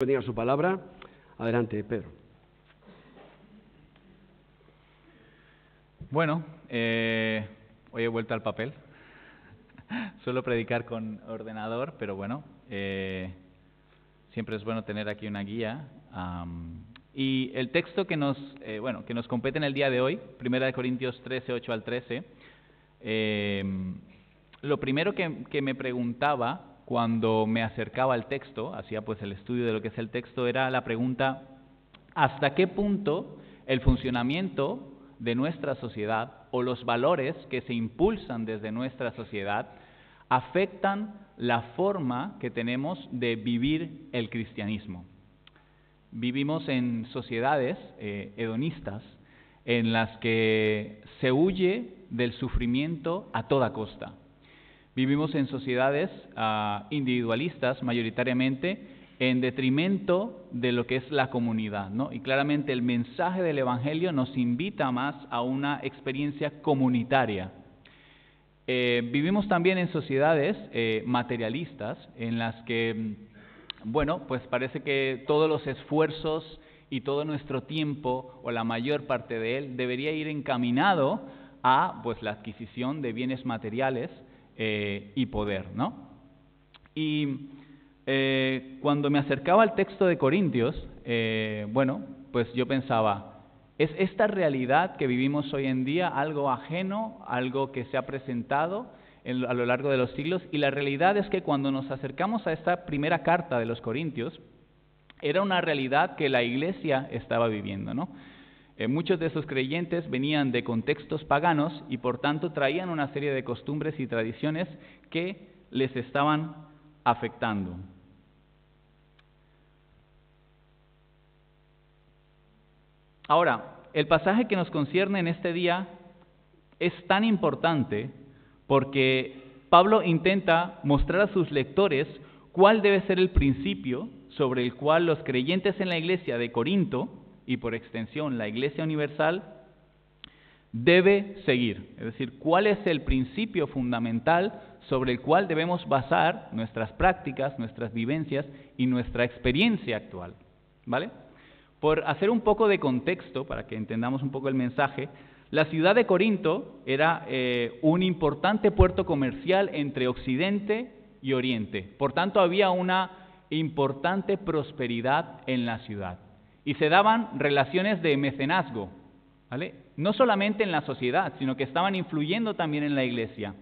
Bendiga su palabra. Adelante, Pedro. Bueno, hoy he vuelto al papel. Suelo predicar con ordenador, pero bueno, siempre es bueno tener aquí una guía. Y el texto que nos compete en el día de hoy, 1 Corintios 13, 8 al 13, lo primero que me preguntaba cuando me acercaba al texto, hacía pues el estudio de lo que es el texto, era la pregunta: ¿hasta qué punto el funcionamiento de nuestra sociedad o los valores que se impulsan desde nuestra sociedad afectan la forma que tenemos de vivir el cristianismo? Vivimos en sociedades hedonistas en las que se huye del sufrimiento a toda costa. Vivimos en sociedades individualistas mayoritariamente, en detrimento de lo que es la comunidad, ¿no? Y claramente el mensaje del Evangelio nos invita más a una experiencia comunitaria. Vivimos también en sociedades materialistas en las que, bueno, pues parece que todos los esfuerzos y todo nuestro tiempo, o la mayor parte de él, debería ir encaminado a pues la adquisición de bienes materiales y poder, ¿no? Y cuando me acercaba al texto de Corintios, pues yo pensaba, ¿es esta realidad que vivimos hoy en día algo ajeno, algo que se ha presentado a lo largo de los siglos? Y la realidad es que cuando nos acercamos a esta primera carta de los Corintios, era una realidad que la iglesia estaba viviendo, ¿no? Muchos de esos creyentes venían de contextos paganos y por tanto traían una serie de costumbres y tradiciones que les estaban afectando. Ahora, el pasaje que nos concierne en este día es tan importante porque Pablo intenta mostrar a sus lectores cuál debe ser el principio sobre el cual los creyentes en la iglesia de Corinto, y por extensión la Iglesia Universal, debe seguir. Es decir, cuál es el principio fundamental sobre el cual debemos basar nuestras prácticas, nuestras vivencias y nuestra experiencia actual, ¿vale? Por hacer un poco de contexto, para que entendamos un poco el mensaje, la ciudad de Corinto era un importante puerto comercial entre Occidente y Oriente. Por tanto, había una importante prosperidad en la ciudad. Y se daban relaciones de mecenazgo, ¿vale? No solamente en la sociedad, sino que estaban influyendo también en la iglesia.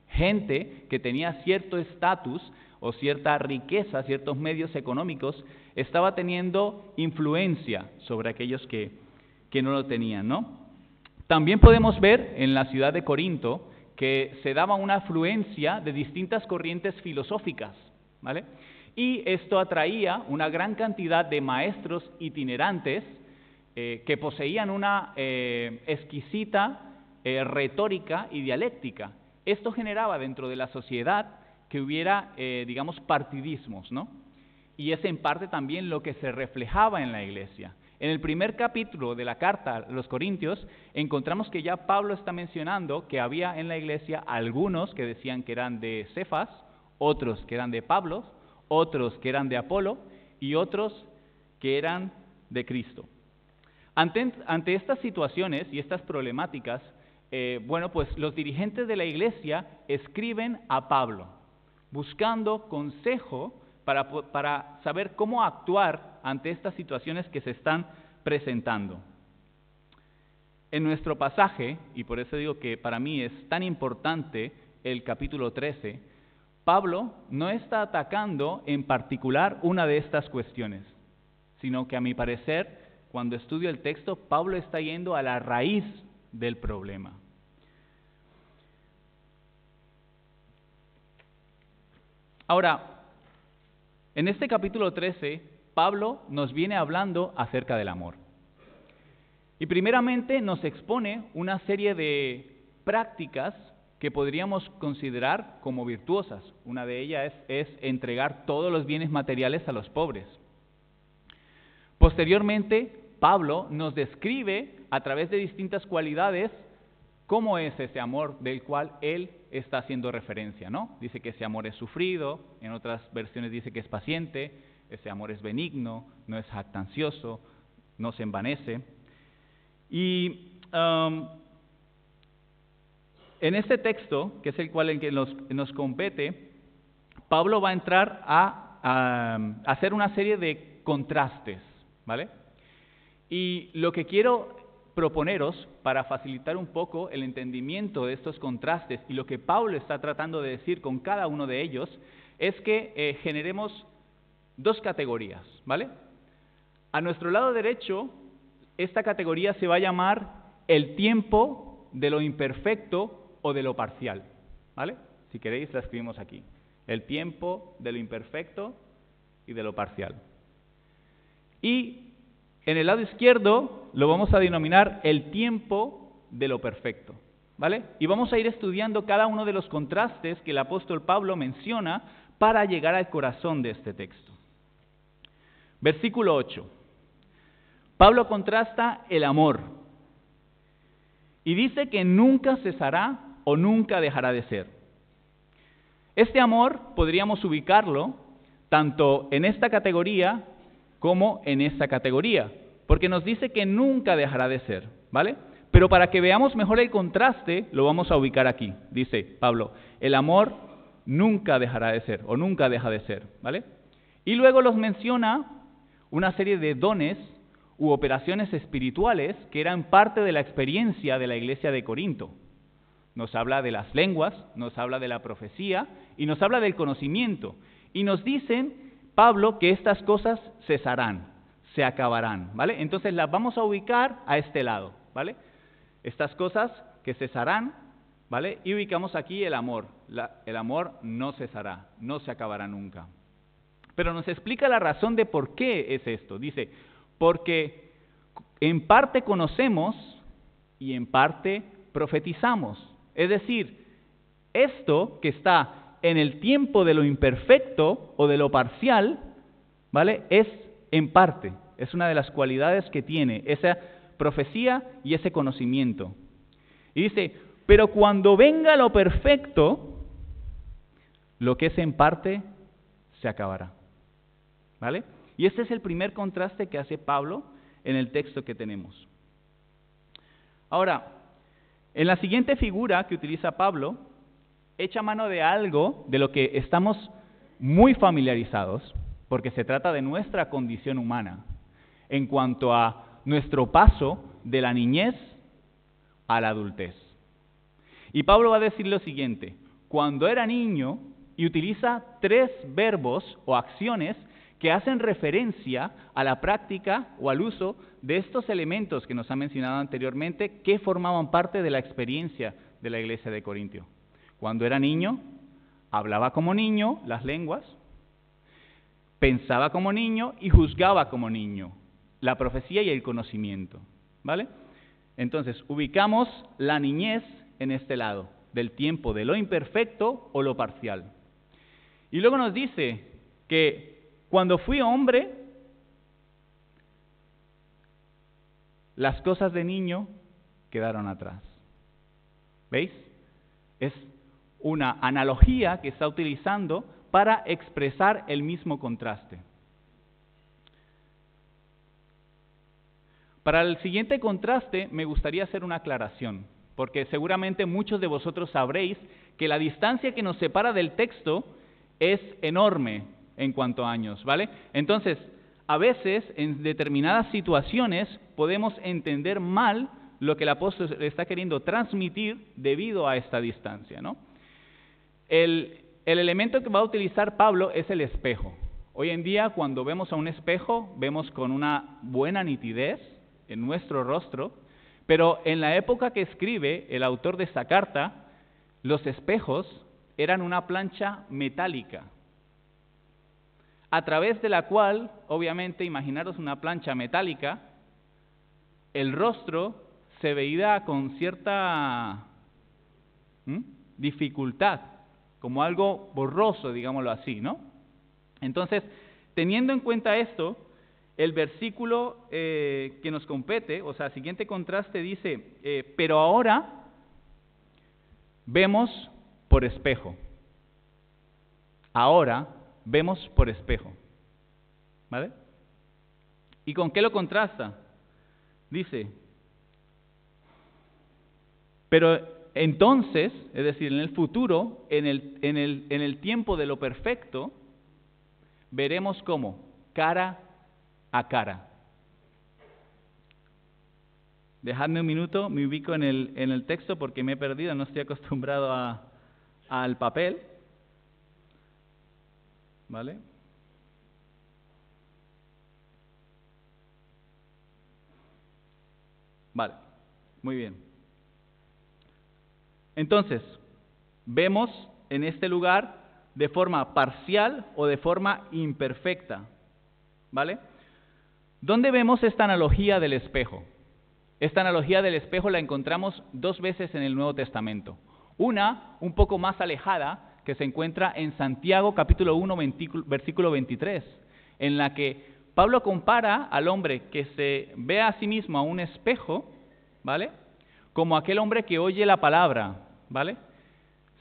Gente que tenía cierto estatus o cierta riqueza, ciertos medios económicos, estaba teniendo influencia sobre aquellos que no lo tenían, ¿no? También podemos ver en la ciudad de Corinto que se daba una afluencia de distintas corrientes filosóficas, ¿vale? Y esto atraía una gran cantidad de maestros itinerantes que poseían una exquisita retórica y dialéctica. Esto generaba dentro de la sociedad que hubiera, partidismos, ¿no? Y es en parte también lo que se reflejaba en la iglesia. En el primer capítulo de la carta a los Corintios encontramos que ya Pablo está mencionando que había en la iglesia algunos que decían que eran de Cefas, otros que eran de Pablo, otros que eran de Apolo y otros que eran de Cristo. Ante estas situaciones y estas problemáticas, pues los dirigentes de la iglesia escriben a Pablo, buscando consejo para saber cómo actuar ante estas situaciones que se están presentando. En nuestro pasaje, y por eso digo que para mí es tan importante el capítulo 13, Pablo no está atacando en particular una de estas cuestiones, sino que a mi parecer, cuando estudio el texto, Pablo está yendo a la raíz del problema. Ahora, en este capítulo 13, Pablo nos viene hablando acerca del amor. Y primeramente nos expone una serie de prácticas que podríamos considerar como virtuosas. Una de ellas es entregar todos los bienes materiales a los pobres. Posteriormente, Pablo nos describe a través de distintas cualidades cómo es ese amor del cual él está haciendo referencia, ¿no? Dice que ese amor es sufrido, en otras versiones dice que es paciente, ese amor es benigno, no es jactancioso, no se envanece. Y en este texto, que es el cual en que nos compete, Pablo va a entrar a hacer una serie de contrastes, ¿vale? Y lo que quiero proponeros, para facilitar un poco el entendimiento de estos contrastes y lo que Pablo está tratando de decir con cada uno de ellos, es que generemos dos categorías, ¿vale? A nuestro lado derecho, esta categoría se va a llamar el tiempo de lo imperfecto o de lo parcial, ¿vale? Si queréis la escribimos aquí. El tiempo de lo imperfecto y de lo parcial. Y en el lado izquierdo lo vamos a denominar el tiempo de lo perfecto, ¿vale? Y vamos a ir estudiando cada uno de los contrastes que el apóstol Pablo menciona para llegar al corazón de este texto. Versículo 8. Pablo contrasta el amor y dice que nunca cesará o nunca dejará de ser. Este amor podríamos ubicarlo tanto en esta categoría como en esta categoría, porque nos dice que nunca dejará de ser, ¿vale? Pero para que veamos mejor el contraste, lo vamos a ubicar aquí. Dice Pablo, el amor nunca dejará de ser, o nunca deja de ser, ¿vale? Y luego los menciona una serie de dones u operaciones espirituales que eran parte de la experiencia de la iglesia de Corinto. Nos habla de las lenguas, nos habla de la profecía y nos habla del conocimiento. Y nos dicen, Pablo, que estas cosas cesarán, se acabarán, ¿vale? Entonces las vamos a ubicar a este lado, ¿vale? Estas cosas que cesarán, ¿vale? Y ubicamos aquí el amor. El amor no cesará, no se acabará nunca. Pero nos explica la razón de por qué es esto. Dice, porque en parte conocemos y en parte profetizamos. Es decir, esto que está en el tiempo de lo imperfecto o de lo parcial, ¿vale? Es en parte, es una de las cualidades que tiene esa profecía y ese conocimiento. Y dice, pero cuando venga lo perfecto, lo que es en parte se acabará, ¿vale? Y este es el primer contraste que hace Pablo en el texto que tenemos. Ahora, en la siguiente figura que utiliza Pablo, echa mano de algo de lo que estamos muy familiarizados, porque se trata de nuestra condición humana, en cuanto a nuestro paso de la niñez a la adultez. Y Pablo va a decir lo siguiente, cuando era niño, y utiliza 3 verbos o acciones que hacen referencia a la práctica o al uso de estos elementos que nos ha mencionado anteriormente, que formaban parte de la experiencia de la iglesia de Corintio. Cuando era niño, hablaba como niño las lenguas, pensaba como niño y juzgaba como niño, la profecía y el conocimiento, ¿vale? Entonces, ubicamos la niñez en este lado, del tiempo de lo imperfecto o lo parcial. Y luego nos dice que cuando fui hombre, las cosas de niño quedaron atrás. ¿Veis? Es una analogía que está utilizando para expresar el mismo contraste. Para el siguiente contraste me gustaría hacer una aclaración, porque seguramente muchos de vosotros sabréis que la distancia que nos separa del texto es enorme en cuanto a años, ¿vale? Entonces, a veces, en determinadas situaciones, podemos entender mal lo que el apóstol está queriendo transmitir debido a esta distancia, ¿no? El elemento que va a utilizar Pablo es el espejo. Hoy en día, cuando vemos a un espejo, vemos con una buena nitidez en nuestro rostro, pero en la época que escribe el autor de esta carta, los espejos eran una plancha metálica, a través de la cual, obviamente, imaginaros una plancha metálica, el rostro se veía con cierta dificultad, como algo borroso, digámoslo así, ¿no? Entonces, teniendo en cuenta esto, el versículo que nos compete, o sea, el siguiente contraste dice, pero ahora vemos por espejo. Ahora vemos por espejo. ¿vale? ¿Y con qué lo contrasta? Dice, pero entonces, es decir, en el futuro, en el tiempo de lo perfecto, veremos cómo, cara a cara. Dejadme un minuto, me ubico en el texto porque me he perdido, no estoy acostumbrado al papel. ¿Vale? Vale, muy bien. Entonces, vemos en este lugar de forma parcial o de forma imperfecta. ¿Vale? ¿Dónde vemos esta analogía del espejo? Esta analogía del espejo la encontramos 2 veces en el Nuevo Testamento. Una, un poco más alejada, que se encuentra en Santiago capítulo 1, versículo 23, en la que Pablo compara al hombre que se ve a sí mismo a un espejo, ¿vale?, como aquel hombre que oye la palabra, ¿vale?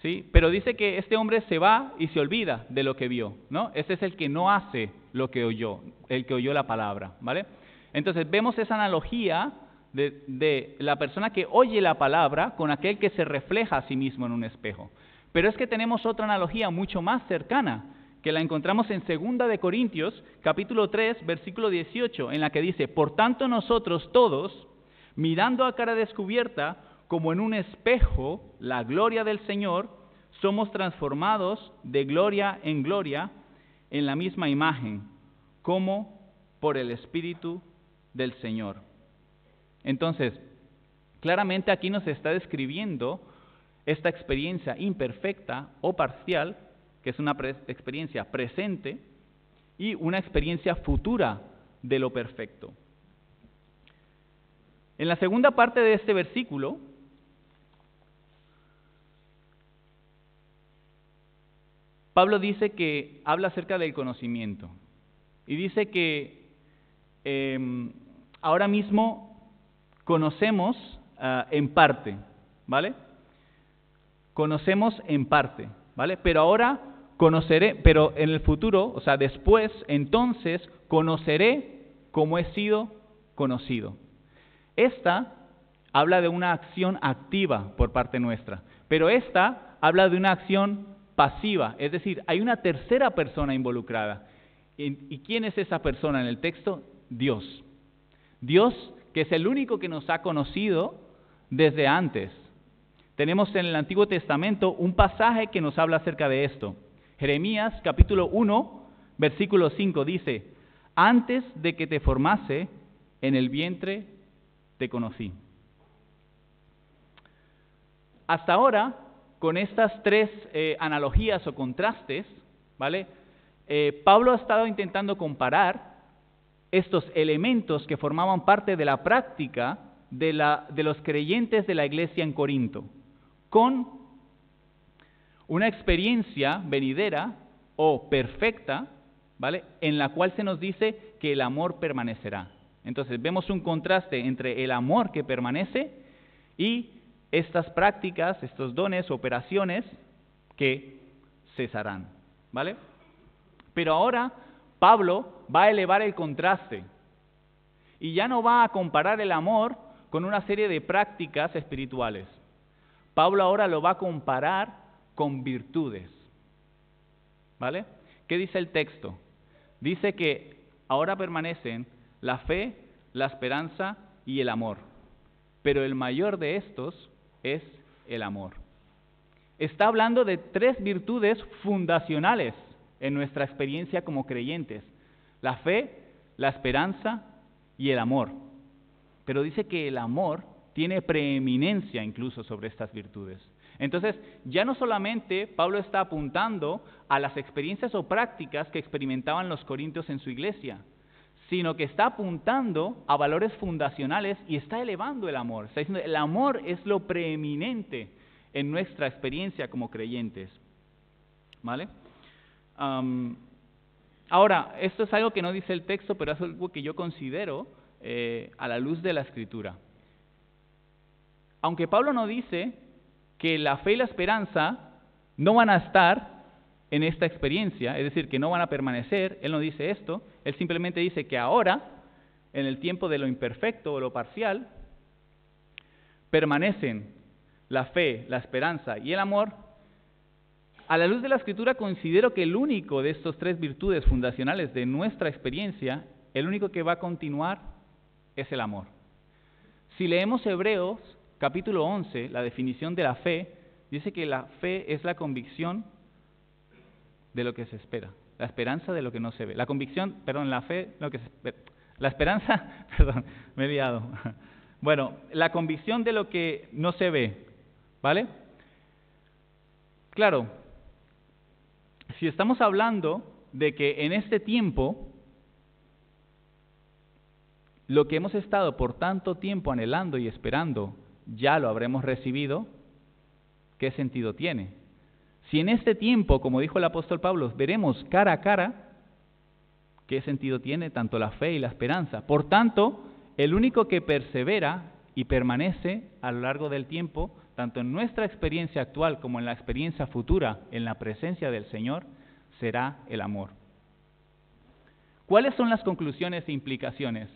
¿Sí? Pero dice que este hombre se va y se olvida de lo que vio, ¿no? Ese es el que no hace lo que oyó, el que oyó la palabra, ¿vale? Entonces vemos esa analogía de la persona que oye la palabra con aquel que se refleja a sí mismo en un espejo. Pero es que tenemos otra analogía mucho más cercana, que la encontramos en 2 de Corintios, capítulo 3, versículo 18, en la que dice, por tanto nosotros todos, mirando a cara descubierta, como en un espejo, la gloria del Señor, somos transformados de gloria en gloria en la misma imagen, como por el Espíritu del Señor. Entonces, claramente aquí nos está describiendo esta experiencia imperfecta o parcial, que es una experiencia presente, y una experiencia futura de lo perfecto. En la segunda parte de este versículo, Pablo dice que habla acerca del conocimiento, y dice que ahora mismo conocemos en parte, ¿vale? Conocemos en parte, ¿vale? Pero ahora conoceré, pero en el futuro, o sea, después, entonces, conoceré como he sido conocido. Esta habla de una acción activa por parte nuestra, pero esta habla de una acción pasiva, es decir, hay una tercera persona involucrada. ¿Y quién es esa persona en el texto? Dios. Dios, que es el único que nos ha conocido desde antes. Tenemos en el Antiguo Testamento un pasaje que nos habla acerca de esto. Jeremías, capítulo 1, versículo 5, dice, antes de que te formase, en el vientre te conocí. Hasta ahora, con estas 3 analogías o contrastes, ¿vale? Pablo ha estado intentando comparar estos elementos que formaban parte de la práctica de los creyentes de la iglesia en Corinto, con una experiencia venidera o perfecta, ¿vale?, en la cual se nos dice que el amor permanecerá. Entonces vemos un contraste entre el amor que permanece y estas prácticas, estos dones, operaciones que cesarán, ¿vale? Pero ahora Pablo va a elevar el contraste y ya no va a comparar el amor con una serie de prácticas espirituales. Pablo ahora lo va a comparar con virtudes, ¿vale? ¿Qué dice el texto? Dice que ahora permanecen la fe, la esperanza y el amor, pero el mayor de estos es el amor. Está hablando de 3 virtudes fundacionales en nuestra experiencia como creyentes: la fe, la esperanza y el amor. Pero dice que el amor tiene preeminencia incluso sobre estas virtudes. Entonces, ya no solamente Pablo está apuntando a las experiencias o prácticas que experimentaban los corintios en su iglesia, sino que está apuntando a valores fundacionales y está elevando el amor. Está diciendo, el amor es lo preeminente en nuestra experiencia como creyentes, ¿vale? Ahora, esto es algo que no dice el texto, pero es algo que yo considero a la luz de la Escritura. Aunque Pablo no dice que la fe y la esperanza no van a estar en esta experiencia, es decir, que no van a permanecer. Él no dice esto, él simplemente dice que ahora, en el tiempo de lo imperfecto o lo parcial, permanecen la fe, la esperanza y el amor. A la luz de la Escritura considero que el único de estos tres virtudes fundacionales de nuestra experiencia, el único que va a continuar es el amor. Si leemos Hebreos capítulo 11, la definición de la fe, dice que la fe es la convicción de lo que se espera, la esperanza de lo que no se ve. La convicción, perdón, la fe, lo que se espera. La esperanza, perdón, me he liado. Bueno, la convicción de lo que no se ve, ¿vale? Claro, si estamos hablando de que en este tiempo, lo que hemos estado por tanto tiempo anhelando y esperando, ya lo habremos recibido, ¿qué sentido tiene? Si en este tiempo, como dijo el apóstol Pablo, veremos cara a cara, ¿qué sentido tiene tanto la fe y la esperanza? Por tanto, el único que persevera y permanece a lo largo del tiempo, tanto en nuestra experiencia actual como en la experiencia futura, en la presencia del Señor, será el amor. ¿Cuáles son las conclusiones e implicaciones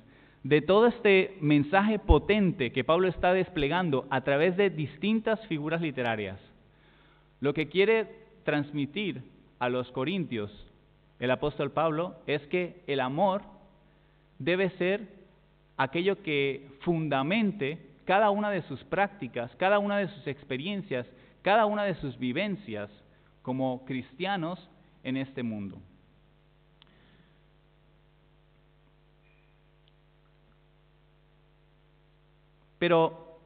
de todo este mensaje potente que Pablo está desplegando a través de distintas figuras literarias? Lo que quiere transmitir a los corintios el apóstol Pablo es que el amor debe ser aquello que fundamente cada una de sus prácticas, cada una de sus experiencias, cada una de sus vivencias como cristianos en este mundo. Pero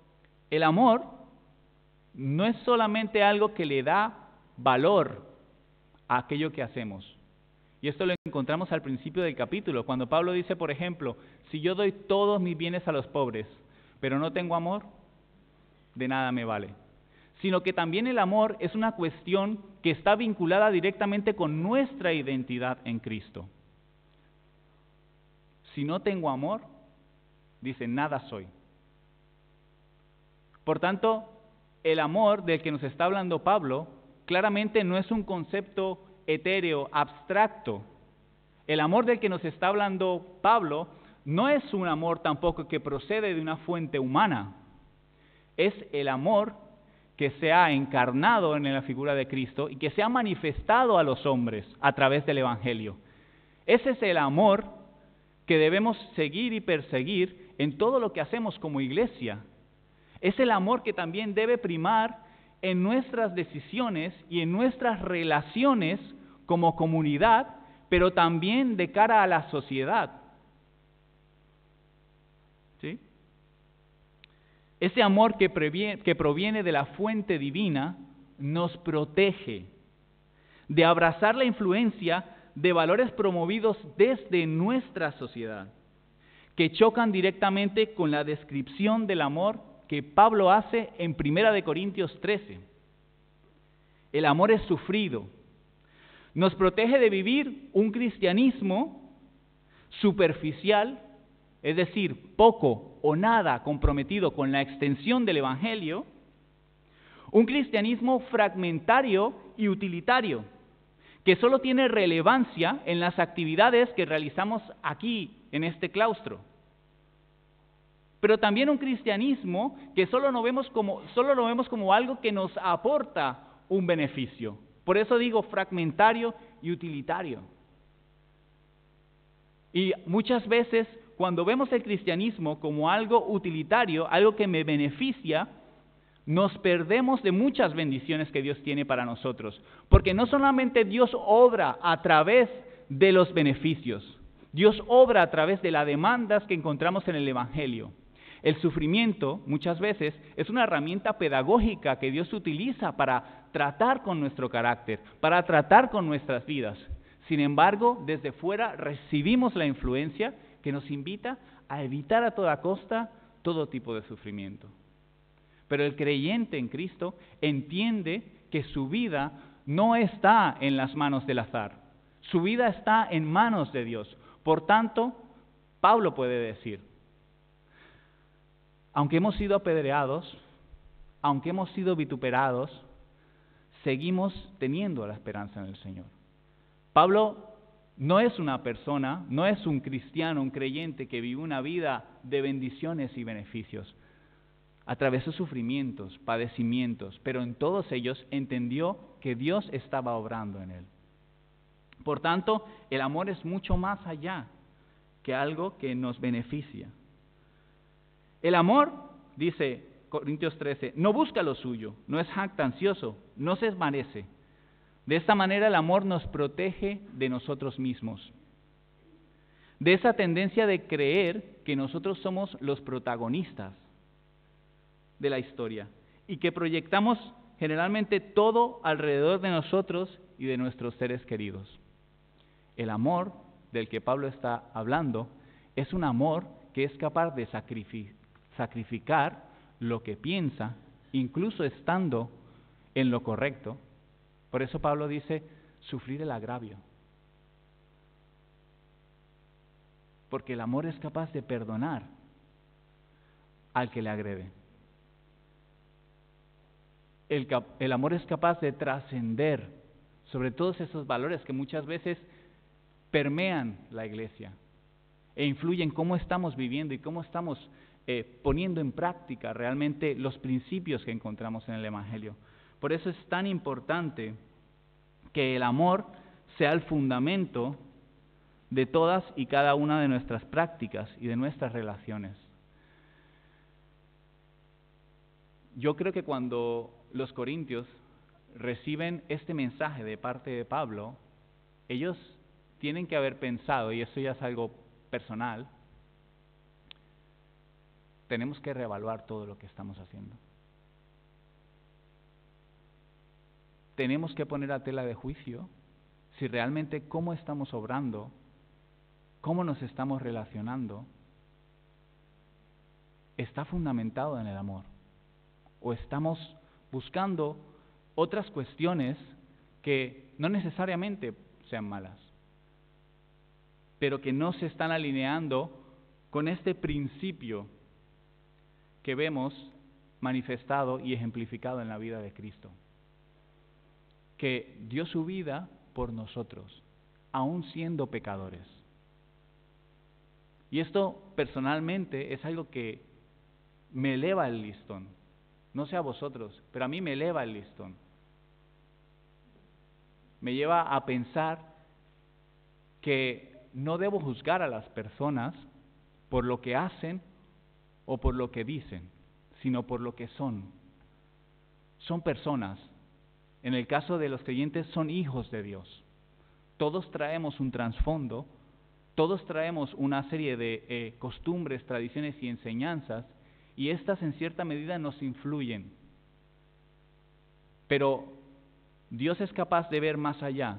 el amor no es solamente algo que le da valor a aquello que hacemos. Y esto lo encontramos al principio del capítulo, cuando Pablo dice, por ejemplo, si yo doy todos mis bienes a los pobres, pero no tengo amor, de nada me vale. Sino que también el amor es una cuestión que está vinculada directamente con nuestra identidad en Cristo. Si no tengo amor, dice, nada soy. Por tanto, el amor del que nos está hablando Pablo, claramente no es un concepto etéreo, abstracto. El amor del que nos está hablando Pablo no es un amor tampoco que procede de una fuente humana. Es el amor que se ha encarnado en la figura de Cristo y que se ha manifestado a los hombres a través del Evangelio. Ese es el amor que debemos seguir y perseguir en todo lo que hacemos como iglesia. Es el amor que también debe primar en nuestras decisiones y en nuestras relaciones como comunidad, pero también de cara a la sociedad. ¿Sí? Ese amor que proviene de la fuente divina nos protege de abrazar la influencia de valores promovidos desde nuestra sociedad, que chocan directamente con la descripción del amor que Pablo hace en 1 Corintios 13. El amor es sufrido. Nos protege de vivir un cristianismo superficial, es decir, poco o nada comprometido con la extensión del Evangelio, un cristianismo fragmentario y utilitario, que solo tiene relevancia en las actividades que realizamos aquí, en este claustro. Pero también un cristianismo que solo lo vemos como algo que nos aporta un beneficio. Por eso digo fragmentario y utilitario. Y muchas veces cuando vemos el cristianismo como algo utilitario, algo que me beneficia, nos perdemos de muchas bendiciones que Dios tiene para nosotros. Porque no solamente Dios obra a través de los beneficios, Dios obra a través de las demandas que encontramos en el Evangelio. El sufrimiento, muchas veces, es una herramienta pedagógica que Dios utiliza para tratar con nuestro carácter, para tratar con nuestras vidas. Sin embargo, desde fuera recibimos la influencia que nos invita a evitar a toda costa todo tipo de sufrimiento. Pero el creyente en Cristo entiende que su vida no está en las manos del azar. Su vida está en manos de Dios. Por tanto, Pablo puede decir, aunque hemos sido apedreados, aunque hemos sido vituperados, seguimos teniendo la esperanza en el Señor. Pablo no es una persona, no es un cristiano, un creyente que vive una vida de bendiciones y beneficios. Atravesó sufrimientos, padecimientos, pero en todos ellos entendió que Dios estaba obrando en él. Por tanto, el amor es mucho más allá que algo que nos beneficia. El amor, dice Corintios 13, no busca lo suyo, no es jactancioso, no se esmarece. De esta manera el amor nos protege de nosotros mismos, de esa tendencia de creer que nosotros somos los protagonistas de la historia y que proyectamos generalmente todo alrededor de nosotros y de nuestros seres queridos. El amor del que Pablo está hablando es un amor que es capaz de sacrificar lo que piensa, incluso estando en lo correcto. Por eso Pablo dice, sufrir el agravio. Porque el amor es capaz de perdonar al que le agrede. El amor es capaz de trascender sobre todos esos valores que muchas veces permean la iglesia e influyen cómo estamos viviendo y cómo estamos poniendo en práctica realmente los principios que encontramos en el Evangelio. Por eso es tan importante que el amor sea el fundamento de todas y cada una de nuestras prácticas y de nuestras relaciones. Yo creo que cuando los corintios reciben este mensaje de parte de Pablo, ellos tienen que haber pensado, y esto ya es algo personal, tenemos que reevaluar todo lo que estamos haciendo. Tenemos que poner a tela de juicio si realmente cómo estamos obrando, cómo nos estamos relacionando, está fundamentado en el amor. O estamos buscando otras cuestiones que no necesariamente sean malas, pero que no se están alineando con este principio que vemos manifestado y ejemplificado en la vida de Cristo, que dio su vida por nosotros, aun siendo pecadores. Y esto personalmente es algo que me eleva el listón. No sé a vosotros, pero a mí me eleva el listón. Me lleva a pensar que no debo juzgar a las personas por lo que hacen o por lo que dicen, sino por lo que son. Son personas. En el caso de los creyentes son hijos de Dios. Todos traemos un trasfondo, todos traemos una serie de costumbres, tradiciones y enseñanzas, y estas en cierta medida nos influyen. Pero Dios es capaz de ver más allá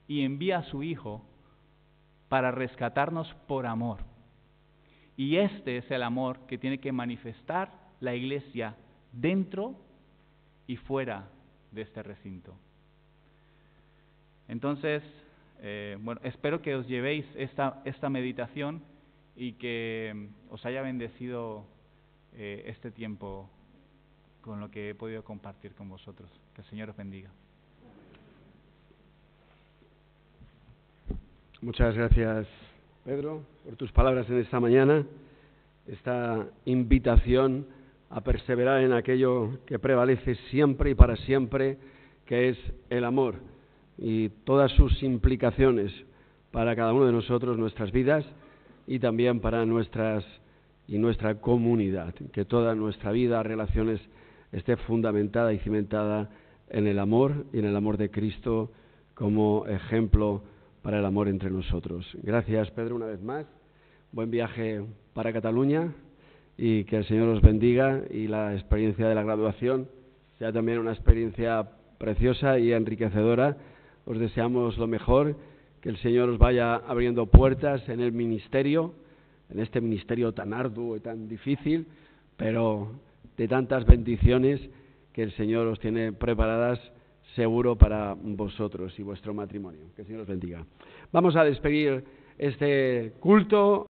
y envía a su Hijo para rescatarnos por amor. Y este es el amor que tiene que manifestar la iglesia dentro y fuera de este recinto. Entonces, espero que os llevéis esta meditación y que os haya bendecido este tiempo con lo que he podido compartir con vosotros. Que el Señor os bendiga. Muchas gracias, Pedro, por tus palabras en esta mañana, esta invitación a perseverar en aquello que prevalece siempre y para siempre, que es el amor y todas sus implicaciones para cada uno de nosotros, nuestras vidas y también para nuestra comunidad, que toda nuestra vida, relaciones, esté fundamentada y cimentada en el amor y en el amor de Cristo como ejemplo para el amor entre nosotros. Gracias, Pedro, una vez más. Buen viaje para Cataluña y que el Señor os bendiga y la experiencia de la graduación sea también una experiencia preciosa y enriquecedora. Os deseamos lo mejor, que el Señor os vaya abriendo puertas en el ministerio, en este ministerio tan arduo y tan difícil, pero de tantas bendiciones que el Señor os tiene preparadas seguro para vosotros y vuestro matrimonio. Que el Señor os bendiga. Vamos a despedir este culto.